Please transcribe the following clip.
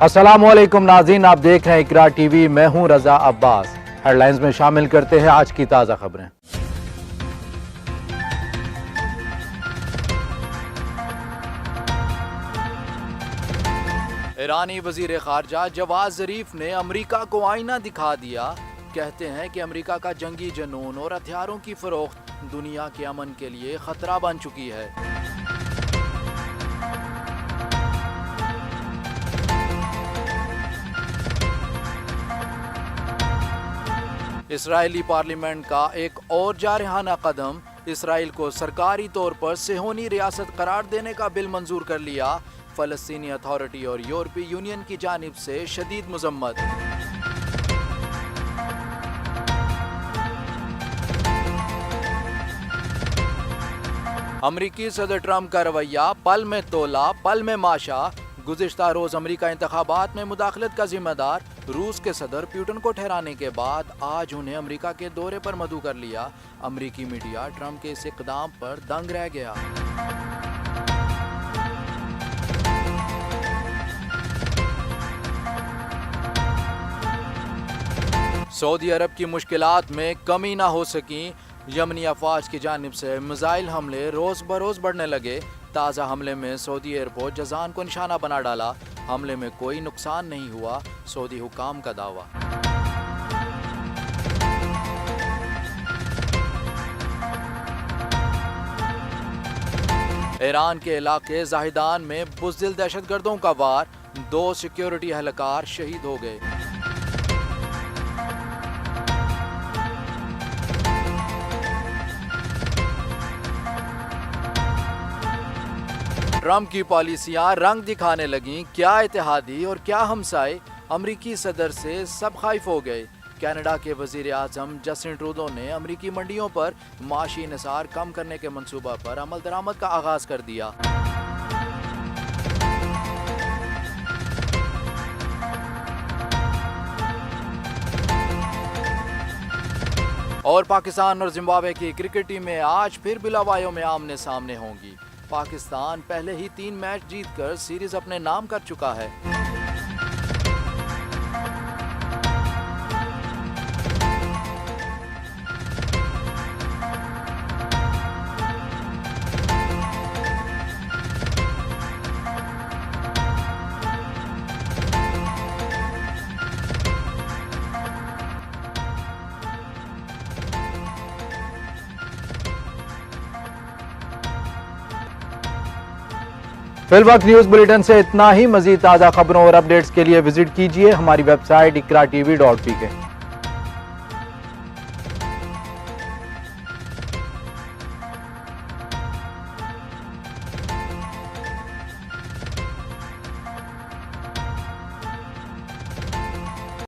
अस्सलामुअलैकुम नाज़रीन, आप देख रहे हैं इकरा टीवी। मैं हूं रजा अब्बास। हेडलाइंस में शामिल करते हैं आज की ताज़ा खबरें। ईरानी वजीर खारजा जवाद ज़रीफ ने अमरीका को आईना दिखा दिया। कहते हैं कि अमरीका का जंगी जुनून और हथियारों की फरोख्त दुनिया के अमन के लिए खतरा बन चुकी है। इसराइली पार्लियामेंट का एक और जारहाना कदम, इसराइल को सरकारी तौर पर सेहोनी रियासत करार देने का बिल मंजूर कर लिया। फलस्तीनी अथॉरिटी और यूरोपीय यूनियन की जानिब से शदीद मजम्मत। अमरीकी सदर ट्रंप का रवैया पल में तोला पल में माशा। गुज़िश्ता रोज अमरीका इंतखाबात में मुदाखलत का जिम्मेदार रूस के सदर पुतिन को ठहराने के बाद आज उन्हें अमरीका के दौरे पर मदऊ कर लिया। अमरीकी मीडिया ट्रंप के इस इक़दाम पर दंग रह गया। सऊदी अरब की मुश्किलात में कमी ना हो सकी। यमनी अफवाज की जानिब से मिसाइल हमले रोज बरोज बढ़ने लगे। ताज़ा हमले में सऊदी एयरपोर्ट जज़ान को निशाना बना डाला। हमले में कोई नुकसान नहीं हुआ, सऊदी हुकाम का दावा। ईरान के इलाके जाहिदान में बुज़दिल दहशतगर्दों का वार, 2 सिक्योरिटी एहलकार शहीद हो गए। ट्रंप की पॉलिसियां रंग दिखाने लगीं। क्या इत्तेहादी और क्या हमसाए, अमरीकी सदर से सब खाइफ हो गए। कनाडा के वजीर आजम जस्टिन ट्रूडो ने अमरीकी मंडियों पर माशी निसार कम करने के मंसूबा पर अमल दरामद का आगाज कर दिया। और पाकिस्तान और जिम्बाब्वे की क्रिकेट टीमें आज फिर बिलावायों में आमने सामने होंगी। पाकिस्तान पहले ही 3 मैच जीतकर सीरीज अपने नाम कर चुका है। फिलवक्त न्यूज बुलेटिन से इतना ही। मजीद ताज़ा खबरों और अपडेट्स के लिए विजिट कीजिए हमारी वेबसाइट ikratv.pk।